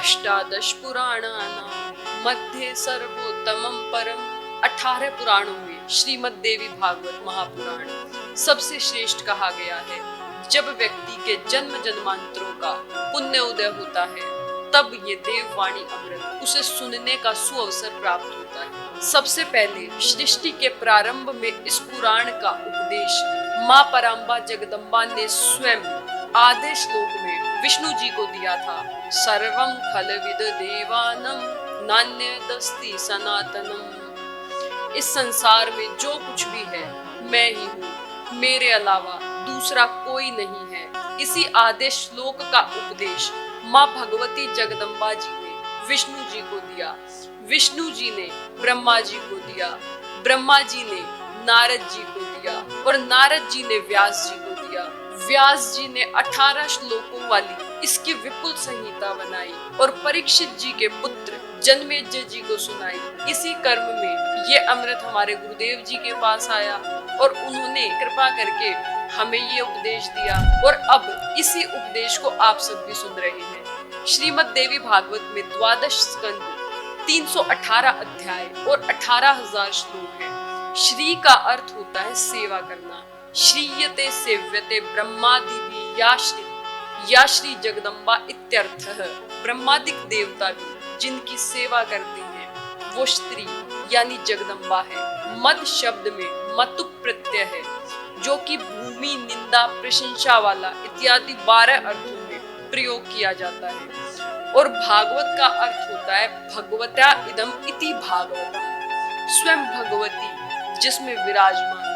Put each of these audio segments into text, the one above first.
अष्टादश पुराणानां मध्ये सर्वोत्तमं परम। 18 पुराणों में श्रीमद् देवी भागवत महापुराण सबसे श्रेष्ठ कहा गया है। जब व्यक्ति के जन्म जन्मांतरों का पुण्य उदय होता है तब ये देववाणी अमृत उसे सुनने का सुअवसर प्राप्त होता है। सबसे पहले सृष्टि के प्रारंभ में इस पुराण का उपदेश माँ पराम्बा जगदम्बा ने स्वयं आधे श्लोक में विष्णु जी को दिया था। सर्वं खलविद देवानम नान्यदस्ति सनातनम। इस संसार में जो कुछ भी है मैं ही हूँ, मेरे अलावा दूसरा कोई नहीं है। इसी आधे श्लोक का उपदेश माँ भगवती जगदम्बा जी ने विष्णु जी को दिया। विष्णु जी ने ब्रह्मा जी को दिया, ब्रह्मा जी ने नारद जी को दिया और नारद जी ने व्यास जी को दिया। व्यास जी ने 18 श्लोकों वाली इसकी विपुल संहिता बनाई और परीक्षित जी के पुत्र जनमेजय जी को सुनाई। इसी कर्म में ये अमृत हमारे गुरुदेव जी के पास आया और उन्होंने कृपा करके हमें ये उपदेश दिया और अब इसी उपदेश को आप सब भी सुन रहे हैं। श्रीमद् देवी भागवत में 12 स्कंद, 318 अध्याय और 18,000 श्लोक हैं। श्री का अर्थ होता है सेवा करना। श्रीयते सेव्यते ब्रह्मादि या श्री जगदम्बा इत्यर्थः। ब्रह्मादिक देवता भी जिनकी सेवा करते हैं वो स्त्री यानी जगदम्बा है। मद शब्द में मतु प्रत्यय है जो कि भूमि, निंदा, प्रशंसा वाला इत्यादि 12 अर्थों में प्रयोग किया जाता है। और भागवत का अर्थ होता है भगवता इदम इति भागवतम। स्वयं भगवती जिसमें विराजमान है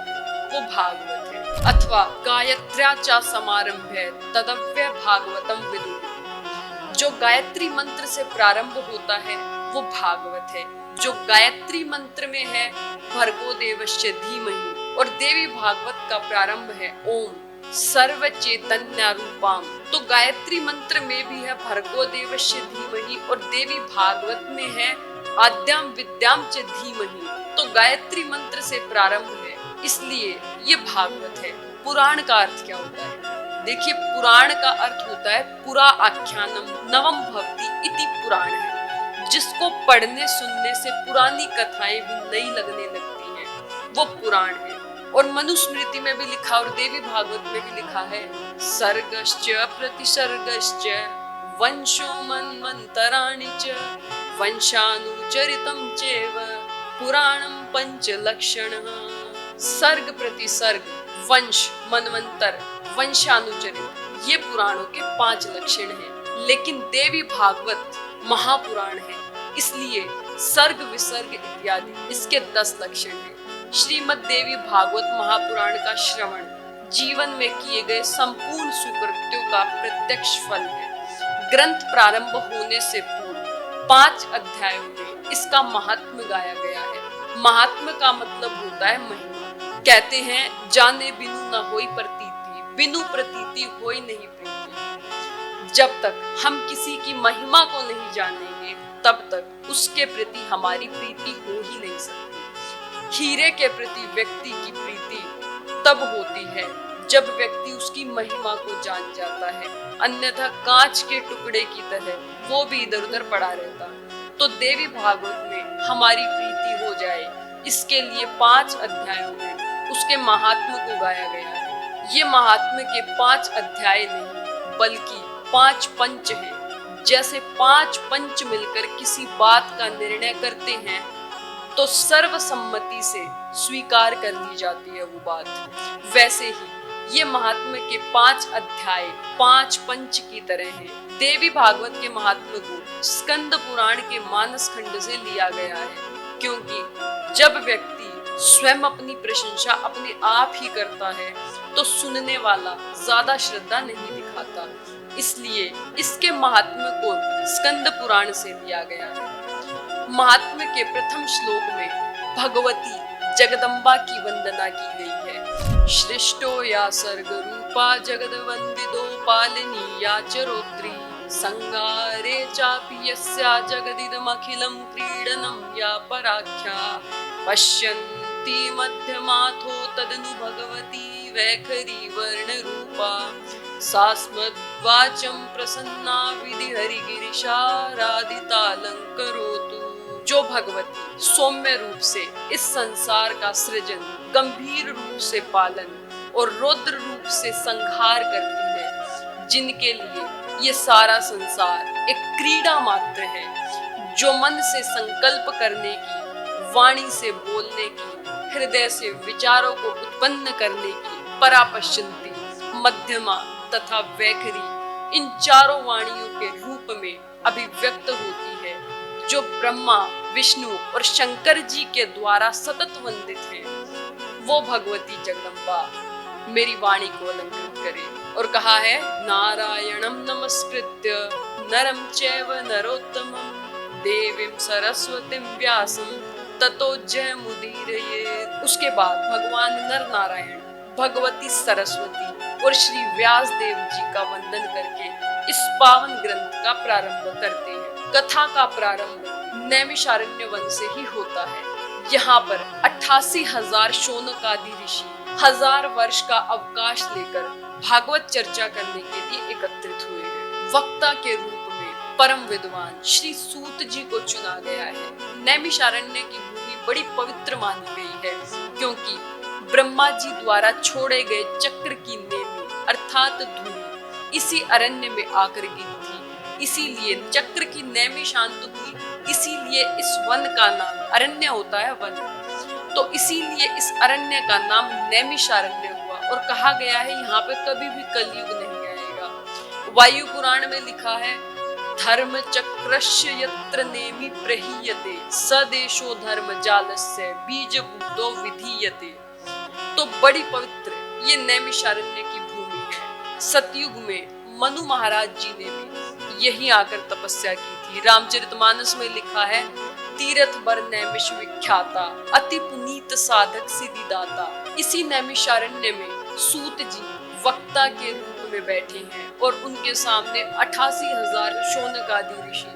वो भागवत है। अथवा गायत्र्या च समारंभे तदव्य भागवतम विदुः। जो गायत्री मंत्र से प्रारंभ होता है वो भागवत है। जो गायत्री मंत्र में है भर्गो देवस्य धीमहि और देवी भागवत का प्रारंभ है ओम सर्व चैतन्य रूपाम। तो गायत्री मंत्र में भी है भर्गो देवस्य धीमहि और देवी भागवत में है आद्याम विद्याम च धीमहि। तो गायत्री मंत्र से प्रारंभ है इसलिए ये भागवत है। पुराण का अर्थ क्या होता है? देखिए, पुराण का अर्थ होता है पुरा आख्यानम नवम भवति इति पुराण है। जिसको पढ़ने सुनने से पुरानी कथाएं भी नई लगने लगती हैं वो पुराण है। और मनुस्मृति में भी लिखा और देवी भागवत में भी लिखा है सर्गश्च प्रतिसर्गश्च वंशो मन्वन्तराणि च वंशानुचरितं चैव पुराणं पंचलक्षणः। सर्ग प्रतिसर्ग, वंश, मनवंतर, वंशानुचरित ये पुराणों के 5 लक्षण हैं। लेकिन देवी भागवत महापुराण है इसलिए सर्ग विसर्ग इत्यादि इसके 10 लक्षण हैं। श्रीमद् देवी भागवत महापुराण का श्रवण जीवन में किए गए संपूर्ण सुकृत्यों का प्रत्यक्ष फल है। ग्रंथ प्रारंभ होने से पूर्व 5 अध्यायों में इसका महात्म्य गाया गया है। महात्म्य का मतलब होता है महिमा। कहते हैं जाने बिनु न होई प्रतीति, बिनु प्रतीति होई नहीं प्रीति। जब तक हम किसी की महिमा को नहीं जानेंगे तब तक उसके प्रति हमारी प्रीति हो ही नहीं सकती। हीरे के प्रति व्यक्ति की प्रीति तब होती है जब व्यक्ति उसकी महिमा को जान जाता है, अन्यथा कांच के टुकड़े की तरह वो भी इधर उधर पड़ा रहता। तो देवी भागवत में हमारी प्रीति हो जाए इसके लिए 5 अध्यायों में उसके महात्म्य को गाया गया है। ये महात्म्य के 5 अध्याय नहीं बल्कि 5 पंच हैं। जैसे 5 पंच मिलकर किसी बात का निर्णय करते हैं तो सर्वसम्मति से स्वीकार कर ली जाती है वो बात। वैसे ही ये महात्म्य के 5 अध्याय 5 पंच की तरह हैं। देवी भागवत के महात्म्य को स्कंद पुराण के मानस खंड से लिया गया है, क्योंकि जब व्यक्ति स्वयं अपनी प्रशंसा अपने आप ही करता है तो सुनने वाला ज्यादा श्रद्धा नहीं दिखाता। इसलिए इसके महात्म्य को स्कंद पुराण से लिया गया है। महात्म्य के प्रथम श्लोक में भगवती जगदम्बा की वंदना की गई है। श्रेष्ठो या सर्ग रूपा जगदवंदितो पालनीया चरोत्री संगारे चापि यस्या जगदिदमखिलं क्रीडनं या पराख्या पश्यन्ति मध्यमाथो तदनु भगवती वैखरी वर्ण रूपा सास्मद्वाचं प्रसन्ना विधि हरिगिरिशारादितालंकरोतु। जो भगवती सौम्य रूप से इस संसार का सृजन, गंभीर रूप से पालन और रौद्र रूप से संहार करती है, जिनके लिए ये सारा संसार एक क्रीड़ा मात्र है, जो मन से संकल्प करने की, वाणी से बोलने की, हृदय से विचारों को उत्पन्न करने की परापश्चिंती, मध्यमा तथा वैखरी इन चारों वाणियों के रूप में अभिव्यक्त होती है, जो ब्रह्मा, विष्णु और शंकर जी के द्वारा सतत वंदित हैं। वो भगवती जगदम्बा मेरी वाणी को अलंकृत करे। और कहा है, नारायणं नमस्कृत्य नरं चैव नरोत्तमं देवीं सरस्वतीं व्यासं ततो जयमुदीरयेत्। उसके बाद भगवान नर नारायण, भगवती सरस्वती और श्री व्यास देव जी का वंदन करके इस पावन ग्रंथ का प्रारंभ करते हैं। कथा का प्रारंभ नैमिषारण्य वन से ही होता है। यहाँ पर 88,000 शौनकादि ऋषि 1000 वर्ष का अवकाश लेकर भागवत चर्चा करने के लिए एकत्रित हुए हैं। वक्ता के रूप में परम विद्वान श्री सूत जी को चुना गया है। नैमिषारण्य की भूमि बड़ी पवित्र मानी गई है, क्योंकि ब्रह्मा जी द्वारा छोड़े गए चक्र की नेमी अर्थात धूलि इसी अरण्य में आकर गिरी थी। इसीलिए चक्र की नेमी शांत हुई, इसीलिए इस वन का नाम अरण्य होता है, वन। तो इसीलिए इस अरण्य का नाम नैमिषारण्य हुआ। और कहा गया है यहाँ पे कभी भी कलयुग नहीं आएगा। वायु पुराण में लिखा है, धर्म चक्रस्य यत्र नेमि प्रहीयते सदेशो धर्म जालस्य बीजभूतो विधीयते। तो बड़ी पवित्र ये नैमिषारण्य की भूमि है। सतयुग में मनु महाराज जी ने भी यहीं आकर तपस्या की थी। रामचरितमानस में लिखा है, तीर्थ बर नैमिष विख्याता अति पुनीत साधक सिद्धिदाता। इसी नैमिषारण्य में सूत जी वक्ता के रूप में बैठे हैं और उनके सामने 88,000 शौनकादि ऋषि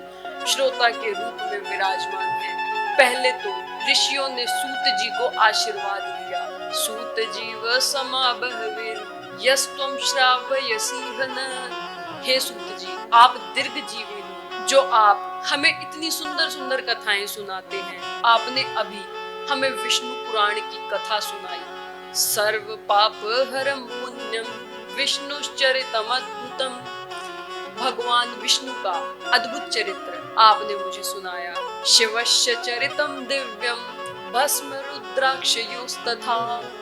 श्रोता के रूप में विराजमान हैं। पहले तो ऋषियों ने सूत जी को आशीर्वाद दिया। सूत जीव समाबहवीर यस्त्वं श्रावयसीह न। हे सूत जी, आप दीर्घ जीवी हो, जो आप हमें इतनी सुंदर सुंदर कथाएं सुनाते हैं। आपने अभी हमें विष्णु पुराण की कथा सुनाई। सर्व पाप हरम पुण्यम विष्णुश्चरितम अद्भुतम। भगवान विष्णु का अद्भुत चरित्र आपने मुझे सुनाया। शिवस्य चरितम दिव्यम भस्म रुद्राक्षयोस्तथा।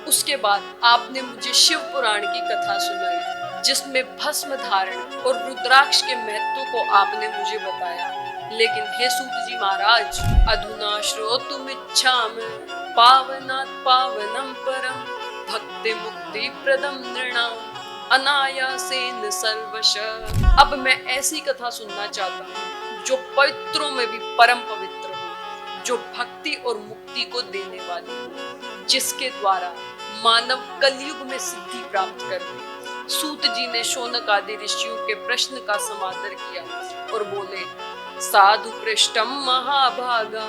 उसके बाद आपने मुझे शिव पुराण की कथा सुनाई, जिसमें भस्म धारण और रुद्राक्ष के महत्व को आपने मुझे बताया। लेकिन हे सूत जी महाराज, अधुना श्रोतुमिच्छामि पावनात् पावनं परम भक्ति मुक्ति प्रदम नृणाम अनायासेन सर्वशः। अब मैं ऐसी कथा सुनना चाहता हूँ जो पवित्रों में भी परम पवित्र हो, जो भक्ति और मुक्ति को देने वाली हो, जिसके द्वारा मानव कलयुग में सिद्धि प्राप्त कर ले। सूत जी ने शौनक आदि ऋषियों के प्रश्न का समादर किया और बोले, साधु पृष्ठम महाभागा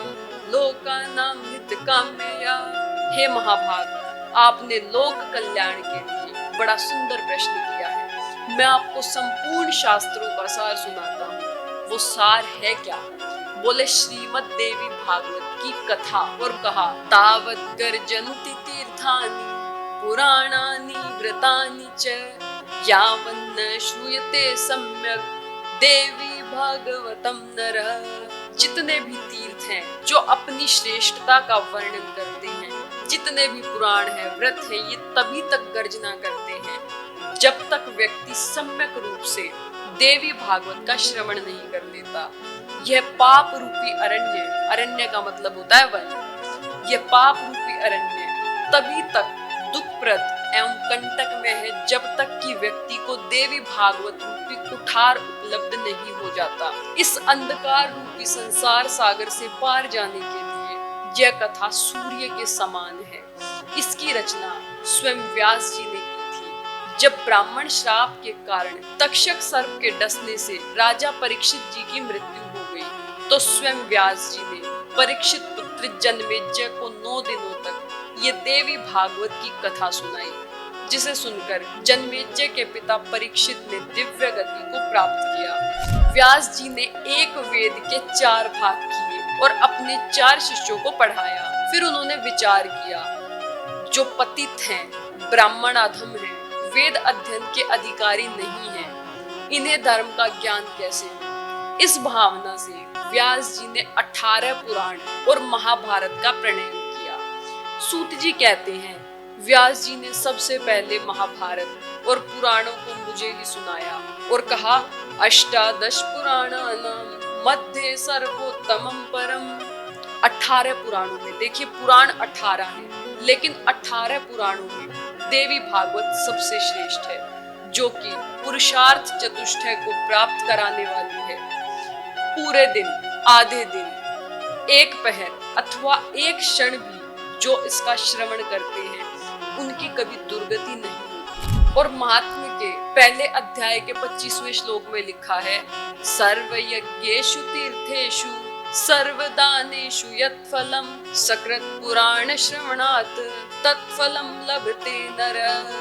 लोकानां हितकाम्यया। हे महाभाग, आपने लोक कल्याण के लिए बड़ा सुंदर प्रश्न किया है। मैं आपको संपूर्ण शास्त्रों का सार सुनाता हूँ। वो सार है क्या? बोले, श्रीमद् देवी भागवत की कथा। और कहा, तावत् गर्जन्ति तीर्थानि पुराणानि व्रतानि च यावन्न श्रूयते सम्यक् देवी भागवतम नरः। जितने भी तीर्थ हैं जो अपनी श्रेष्ठता का वर्णन करते हैं, जितने भी पुराण है, व्रत है, ये तभी तक गर्जना करते हैं जब तक व्यक्ति सम्यक रूप से देवी भागवत का श्रवण नहीं कर लेता। यह पाप रूपी अरण्य, अरण्य का मतलब होता है वन, यह पाप रूपी अरण्य तभी तक दुखप्रद एवं कंटक में है जब तक कि व्यक्ति को देवी भागवत रूपी कुठार उपलब्ध नहीं हो जाता। इस अंधकार रूपी संसार सागर से पार जाने के लिए यह कथा सूर्य के समान है। इसकी रचना स्वयं व्यास जी ने की थी। जब ब्राह्मण श्राप के कारण तक्षक सर्प के डसने से राजा परीक्षित जी की मृत्यु हो गई, तो स्वयं व्यास जी ने परीक्षित पुत्र जन्मेजय को 9 दिनों तक ये देवी भागवत की कथा सुनाई, जिसे सुनकर जन्मेजय के पिता परीक्षित ने दिव्य गति को प्राप्त किया। व्यास जी ने एक वेद के 4 भाग किए और अपने 4 शिष्यों को पढ़ाया। फिर उन्होंने विचार किया, जो पतित हैं, ब्राह्मण अधम हैं, वेद अध्ययन के अधिकारी नहीं हैं, इन्हें धर्म का ज्ञान कैसे हो? इस भावना से व्यास जी ने 18 पुराण और महाभारत का प्रणयन किया। सूत जी कहते हैं, व्यास जी ने सबसे पहले महाभारत और पुराणों को मुझे ही सुनाया और कहा, अष्टादश पुराणानां मध्ये सर्वोत्तमं परम। 18 पुराणों में, देखिए पुराण 18 हैं, लेकिन 18 पुराणों में देवी भागवत सबसे श्रेष्ठ है, जो कि पुरुषार्थ चतुष्टय को प्राप्त कराने वाली है। पूरे दिन, आधे दिन, एक पहर अथवा एक क्षण भी जो इसका श्रवण करते हैं, उनकी कभी दुर्गति नहीं होती। और महात्म्य के पहले अध्याय के 25वें श्लोक में लिखा है, सर्व यज्ञेषु तीर्थेषु सर्वदानेषु यत्फलं सकृत पुराण श्रवणात् तत्फलं लभते नरः।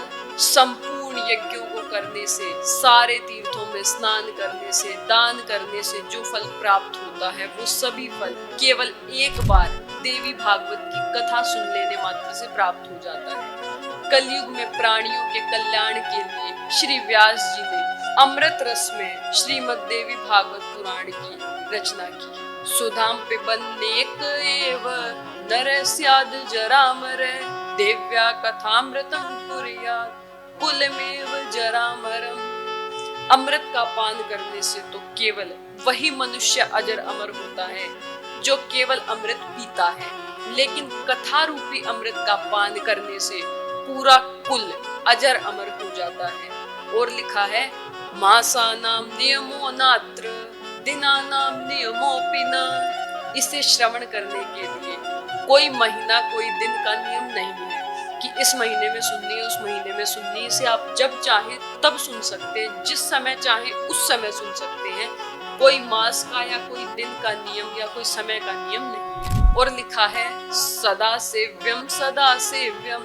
संपूर्ण यज्ञों को करने से, सारे तीर्थों में स्नान करने से, दान करने से जो फल प्राप्त होता है, वो सभी फल केवल एक बार देवी भागवत की कथा सुन लेने मात्र से प्राप्त हो जाता है। कलयुग में प्राणियों के कल्याण के लिए श्री व्यास जी ने अमृत रस में श्रीमद् देवी भागवत पुराण की रचना की। सुधाम पिबन्नेक एव नरस्याद् जरामरे देव्या कथामृतं कुर्यात् कुलमेव जरामरम्। अमृत का पान करने से तो केवल वही मनुष्य अजर अमर होता है जो केवल अमृत पीता है, लेकिन कथा रूपी अमृत का पान करने से पूरा कुल अजर अमर हो जाता है। और लिखा है, मासानां नियमो नात्र दिनानां नियमोऽपि न। इसे श्रवण करने के लिए कोई महीना, कोई दिन का नियम नहीं है कि इस महीने में सुननी है, उस महीने में सुननी है। इसे आप जब चाहे तब सुन सकते हैं, जिस समय चाहे उस समय सुन सकते हैं। कोई मास का या कोई दिन का नियम या कोई समय का नियम नहीं है। और लिखा है, सदा सेव्यम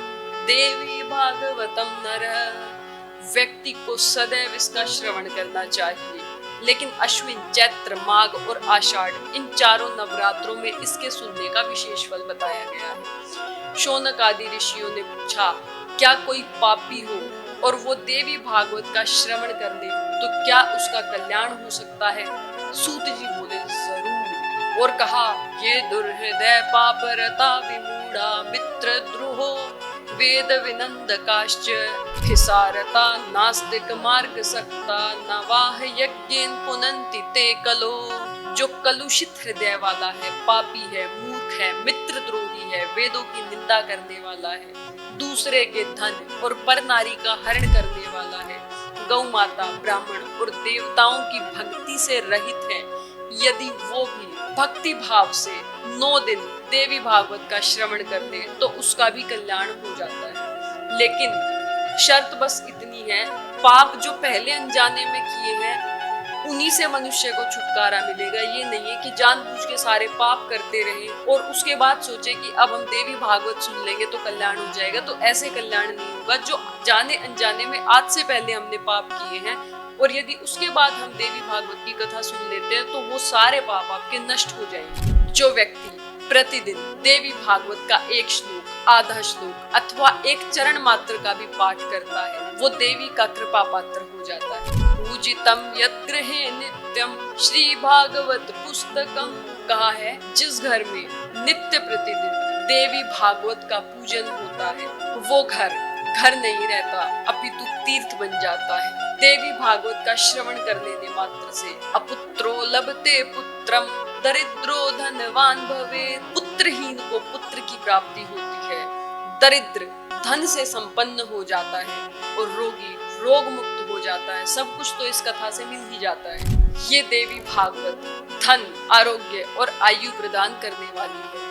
देवी भागवतम नरः। व्यक्ति को सदैव इसका श्रवण करना चाहिए, लेकिन अश्विन, चैत्र, माघ और आषाढ़, इन 4 नवरात्रों में इसके सुनने का विशेष फल बताया गया है। शौनक आदि ऋषियों ने पूछा, क्या कोई पापी हो और वो देवी भागवत का श्रवण कर ले तो क्या उसका कल्याण हो सकता है? सूत जी बोले, जरूर। और कहा, ये दुर्हृदय पापरता विमूढ़ा मित्रद्रोहो वेद विनंदकाश्च हिसारता नास्तिक मार्ग सक्ता नवाह यज्ञेन पुनन्ति ते कलो। जो कलुषित हृदय वाला है, पापी है, मूर्ख है, मित्रद्रोही है, वेदों की निंदा करने वाला है, दूसरे के धन और पर नारी का हरण करने वाला है, गौ माता, ब्राह्मण और देवताओं की भक्ति से रहित है, यदि वो भी भक्ति भाव से 9 दिन देवी भागवत का श्रवण कर ले तो उसका भी कल्याण हो जाता है। लेकिन शर्त बस इतनी है, पाप जो पहले अनजाने में किए हैं उन्हीं से मनुष्य को छुटकारा मिलेगा। ये नहीं है कि जानबूझ के सारे पाप करते रहे और उसके बाद सोचे कि अब हम देवी भागवत सुन लेंगे तो कल्याण हो जाएगा। तो ऐसे कल्याण नहीं होगा। जो जाने अनजाने में आज से पहले हमने पाप किए हैं और यदि उसके बाद हम देवी भागवत की कथा सुन लेते हैं तो वो सारे पाप आपके नष्ट हो जाएंगे। जो व्यक्ति प्रतिदिन देवी भागवत का एक श्लोक, आधा श्लोक अथवा एक चरण मात्र का भी पाठ करता है, वो देवी का कृपा पात्र हो जाता है। पूजितम यद्गृहे नित्यम श्री भागवत पुस्तकम। कहा है, जिस घर में नित्य प्रतिदिन देवी भागवत का पूजन होता है वो घर नहीं रहता, अपितु तीर्थ बन जाता है। देवी भागवत का श्रवण कर लेने मात्र से अपुत्रो लभते पुत्रम दरिद्रो धनवान भवेत्। पुत्रहीन को पुत्र की प्राप्ति होती है, दरिद्र धन से संपन्न हो जाता है और रोगी रोग मुक्त हो जाता है। सब कुछ तो इस कथा से मिल ही जाता है। ये देवी भागवत धन, आरोग्य और आयु प्रदान करने वाली है।